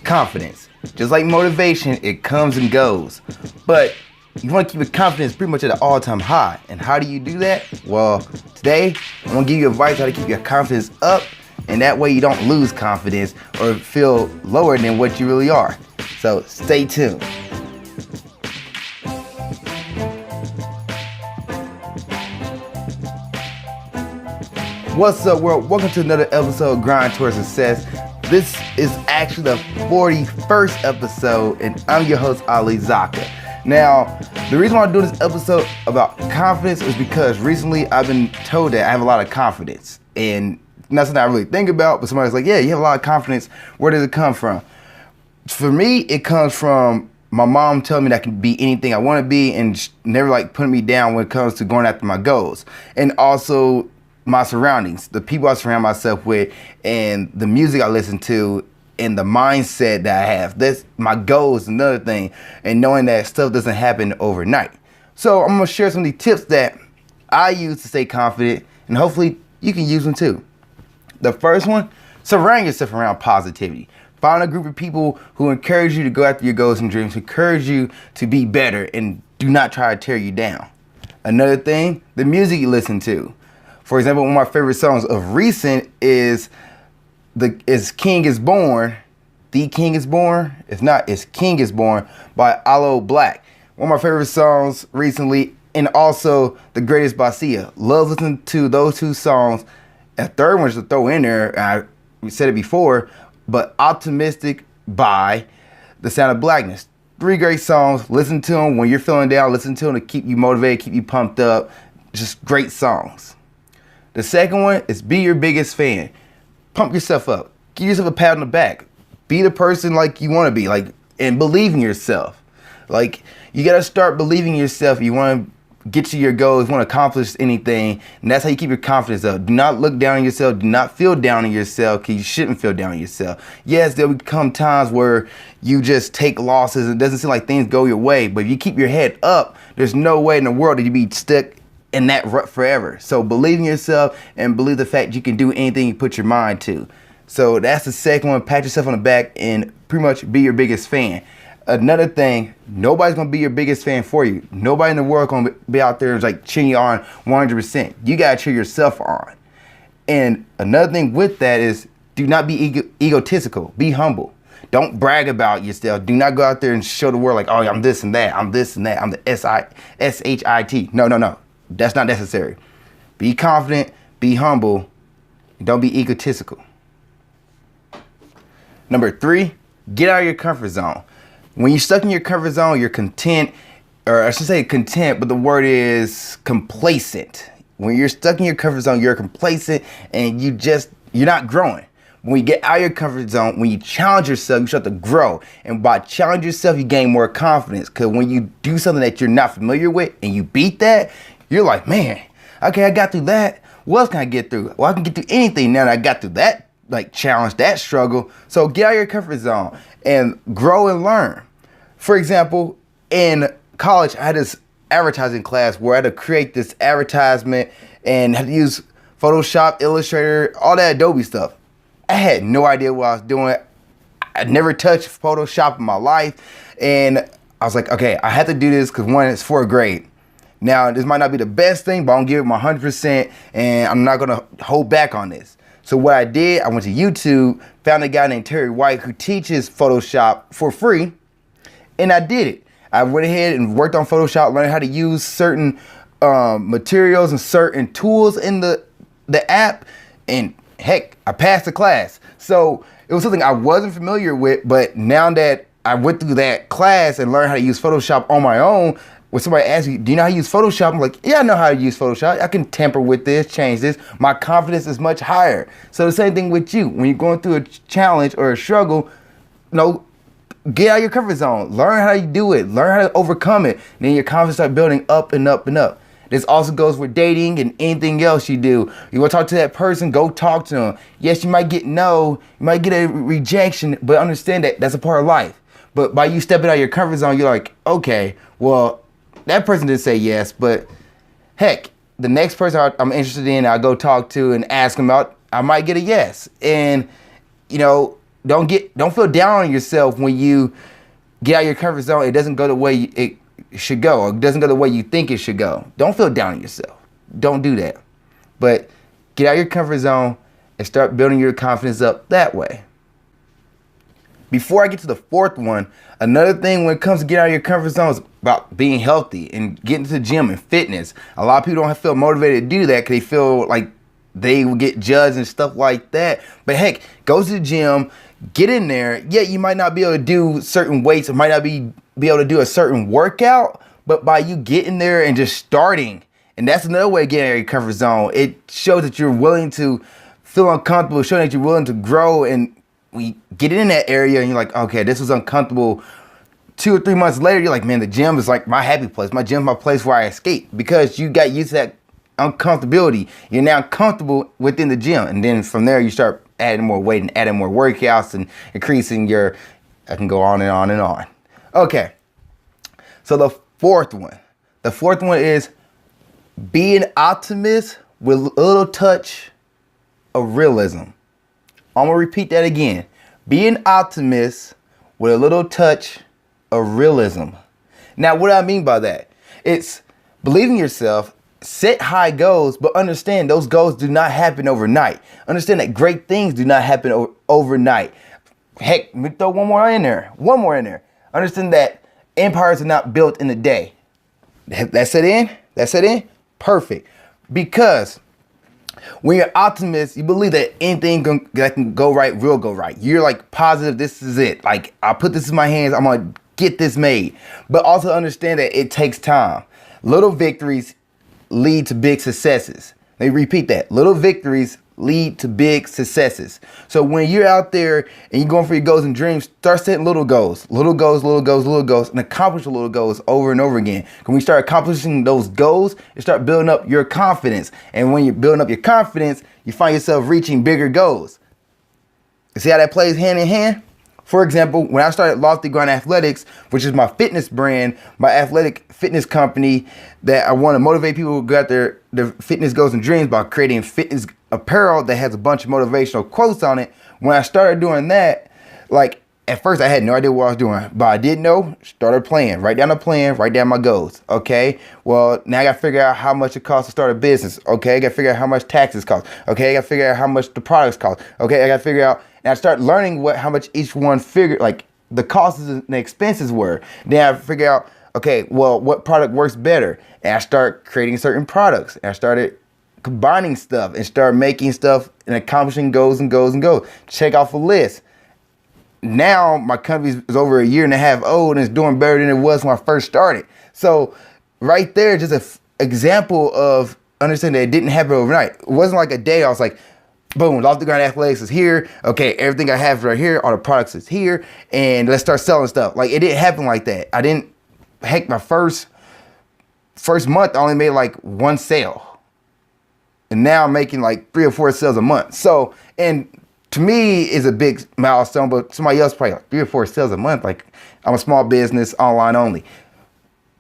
confidence. Just like motivation, it comes and goes. But you want to keep your confidence pretty much at an all-time high. And how do you do that? Well, today I'm going to give you advice how to keep your confidence up, and that way you don't lose confidence or feel lower than what you really are. So stay tuned. What's up, world? Welcome to another episode of Grind Towards Success. This is actually the 41st episode, and I'm your host, Zakka. Now, the reason why I'm doing this episode about confidence is because recently I've been told that I have a lot of confidence. And not something I really think about, but somebody's like, yeah, you have a lot of confidence. Where does it come from? For me, it comes from my mom telling me that I can be anything I want to be and never like putting me down when it comes to going after my goals. And also my surroundings, the people I surround myself with, and the music I listen to, and the mindset that I have. That's my goals, another thing, and knowing that stuff doesn't happen overnight. So I'm gonna share some of these tips that I use to stay confident, and hopefully you can use them too. The first one, surround yourself around positivity. Find a group of people who encourage you to go after your goals and dreams, encourage you to be better, and do not try to tear you down. Another thing, the music you listen to. For example, one of my favorite songs of recent is King is Born. The King is Born. If not, it's King is Born by Aloe Black. One of my favorite songs recently, and also The Greatest by Sia. Love listening to those two songs. A third one to throw in there, we said it before, but Optimistic by The Sound of Blackness. 3 great songs. Listen to them when you're feeling down. Listen to them to keep you motivated, keep you pumped up. Just great songs. The second one is be your biggest fan. Pump yourself up. Give yourself a pat on the back. Be the person like you want to be, and believe in yourself. You got to start believing in yourself. You want to get to your goals, you want to accomplish anything, and that's how you keep your confidence up. Do not look down on yourself. Do not feel down on yourself, because you shouldn't feel down on yourself. Yes, there will come times where you just take losses and it doesn't seem like things go your way, but if you keep your head up, there's no way in the world that you be stuck in that rut forever. So believe in yourself and believe the fact you can do anything you put your mind to. So that's the second one. Pat yourself on the back and pretty much be your biggest fan. Another thing, nobody's gonna be your biggest fan for you. Nobody in the world gonna be out there cheering you on 100%. You gotta cheer yourself on. And another thing with that is, do not be egotistical. Be humble. Don't brag about yourself. Do not go out there and show the world oh, I'm this and that. I'm this and that. I'm the S-H-I-T. No. That's not necessary. Be confident, be humble, and don't be egotistical. Number 3, get out of your comfort zone. When you're stuck in your comfort zone, you're content, or I should say content, but the word is complacent. When you're stuck in your comfort zone, you're complacent and you're not growing. When you get out of your comfort zone, when you challenge yourself, you start to grow. And by challenging yourself, you gain more confidence. Because when you do something that you're not familiar with and you beat that, you're like, man, okay, I got through that. What else can I get through? Well, I can get through anything now that I got through that, challenge, that struggle. So get out of your comfort zone and grow and learn. For example, in college, I had this advertising class where I had to create this advertisement and had to use Photoshop, Illustrator, all that Adobe stuff. I had no idea what I was doing. I never touched Photoshop in my life. And I was like, okay, I have to do this because one, it's for a grade. Now, this might not be the best thing, but I'm going to give it my 100%, and I'm not going to hold back on this. So what I did, I went to YouTube, found a guy named Terry White who teaches Photoshop for free, and I did it. I went ahead and worked on Photoshop, learned how to use certain materials and certain tools in the app, and heck, I passed the class. So it was something I wasn't familiar with, but now that I went through that class and learned how to use Photoshop on my own, when somebody asks me, do you know how to use Photoshop? I'm like, yeah, I know how to use Photoshop. I can tamper with this, change this. My confidence is much higher. So the same thing with you. When you're going through a challenge or a struggle, get out of your comfort zone. Learn how you do it. Learn how to overcome it. And then your confidence start building up and up and up. This also goes with dating and anything else you do. You want to talk to that person, go talk to them. Yes, you might get no, you might get a rejection, but understand that that's a part of life. But by you stepping out of your comfort zone, you're like, okay, well, that person didn't say yes, but heck, the next person I'm interested in, I'll go talk to and ask them out, I might get a yes. And, don't feel down on yourself when you get out of your comfort zone. It doesn't go the way it should go, or it doesn't go the way you think it should go. Don't feel down on yourself. Don't do that. But get out of your comfort zone and start building your confidence up that way. Before I get to the fourth one, another thing when it comes to get out of your comfort zone is about being healthy and getting to the gym and fitness. A lot of people don't feel motivated to do that because they feel like they will get judged and stuff like that. But heck, go to the gym, get in there. Yeah, you might not be able to do certain weights, or might not be able to do a certain workout, but by you getting there and just starting, and that's another way of getting out of your comfort zone. It shows that you're willing to feel uncomfortable, showing that you're willing to grow, and we get in that area and you're like, okay, this was uncomfortable. 2 or 3 months later, you're like, man, the gym is like my happy place. My gym is my place where I escape, because you got used to that uncomfortability. You're now comfortable within the gym. And then from there, you start adding more weight and adding more workouts and increasing your, I can go on and on and on. Okay. So the fourth one is be an optimist with a little touch of realism. I'm going to repeat that again. Be an optimist with a little touch of realism. Now, what do I mean by that? It's believe in yourself, set high goals, but understand those goals do not happen overnight. Understand that great things do not happen overnight. Heck, let me throw one more in there. Understand that empires are not built in a day. That's it in? Perfect. Because when you're optimist, you believe that anything that can go right will go right. You're like positive, this is it. Like, I'll put this in my hands, I'm going to get this made. But also understand that it takes time. Little victories lead to big successes. Let me repeat that. Little victories lead to big successes. So when you're out there and you're going for your goals and dreams, start setting little goals, and accomplish the little goals over and over again. When we start accomplishing those goals, you start building up your confidence. And when you're building up your confidence, you find yourself reaching bigger goals. You see how that plays hand in hand? For example, when I started Lofty Grind Athletics, which is my fitness brand, my athletic fitness company, that I want to motivate people who got their fitness goals and dreams by creating fitness apparel that has a bunch of motivational quotes on it. When I started doing that, like at first I had no idea what I was doing, but I did know, started playing, write down a plan, write down my goals. Okay, well, now I got to figure out how much it costs to start a business. Okay, I got to figure out how much taxes cost. Okay, I got to figure out how much the products cost. Okay, I got to figure out, and I start learning how much each one figured, like the costs and the expenses were. Then I figure out, okay, well, what product works better? And I start creating certain products. And I started combining stuff and start making stuff and accomplishing goals. Check off a list. Now my company is over 1.5 years old and it's doing better than it was when I first started. So right there, just an example of understanding that it didn't happen overnight. It wasn't like a day I was like, boom, Lofty Grind Athletics is here. Okay, everything I have right here, all the products is here, and let's start selling stuff. Like, it didn't happen like that. I didn't, heck, my first month I only made like 1 sale. And now I'm making like 3 or 4 sales a month. So, and to me is a big milestone, but somebody else probably like 3 or 4 sales a month. Like, I'm a small business, online only.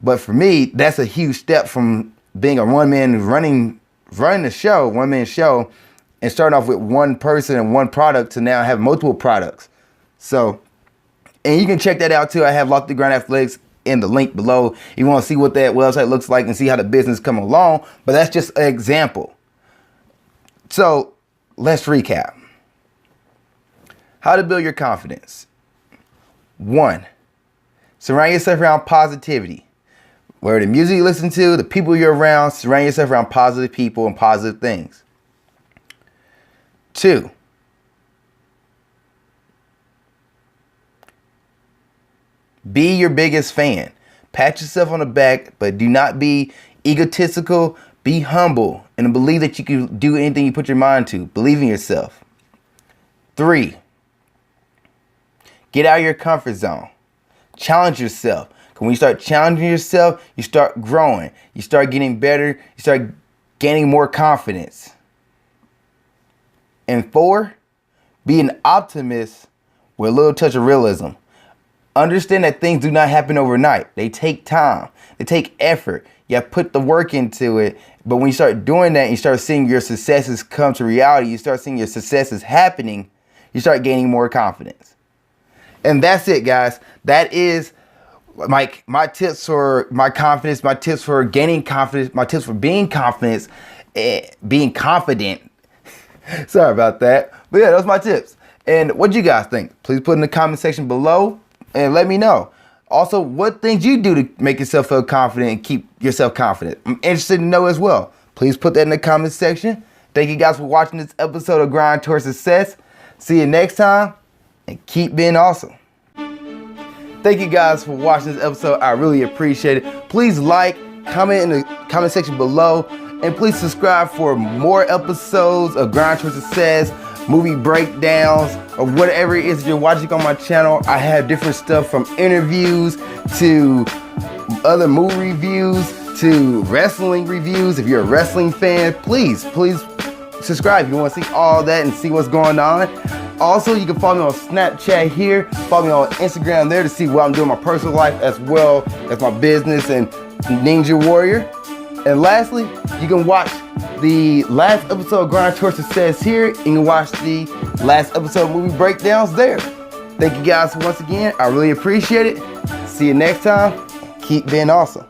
But for me, that's a huge step from being a one-man running the show, one-man show, and starting off with one person and one product to now have multiple products. So, and you can check that out too. I have Lofty Grind Athletics in the link below. You want to see what that website looks like and see how the business come along. But that's just an example. So let's recap. How to build your confidence. 1, surround yourself around positivity. Where the music you listen to, the people you're around, surround yourself around positive people and positive things. 2, be your biggest fan. Pat yourself on the back, but do not be egotistical. Be humble and believe that you can do anything you put your mind to. Believe in yourself. 3, get out of your comfort zone. Challenge yourself. When you start challenging yourself, you start growing. You start getting better. You start gaining more confidence. And 4, be an optimist with a little touch of realism. Understand that things do not happen overnight. They take time. They take effort. You have to put the work into it. But when you start doing that, you start seeing your successes come to reality. You start seeing your successes happening. you start gaining more confidence. And that's it, guys. That is my tips for my confidence, my tips for gaining confidence, my tips for being confident. Sorry about that. But yeah, those are my tips. And what do you guys think? Please put in the comment section below and let me know. Also, what things you do to make yourself feel confident and keep yourself confident. I'm interested to know as well. Please put that in the comment section. Thank you guys for watching this episode of Grind Towards Success. See you next time and keep being awesome. Thank you guys for watching this episode. I really appreciate it. Please like, comment in the comment section below, and please subscribe for more episodes of Grind Towards Success, movie breakdowns, or whatever it is that you're watching on my channel. I have different stuff from interviews to other movie reviews to wrestling reviews. If you're a wrestling fan, please subscribe if you want to see all that and see what's going on. Also, you can follow me on Snapchat here, follow me on Instagram there to see what I'm doing in my personal life as well as my business and Ninja Warrior. And lastly, you can watch the last episode of Grind Towards Success here. You can watch the last episode of movie breakdowns there. Thank you guys once again. I really appreciate it. See you next time. Keep being awesome.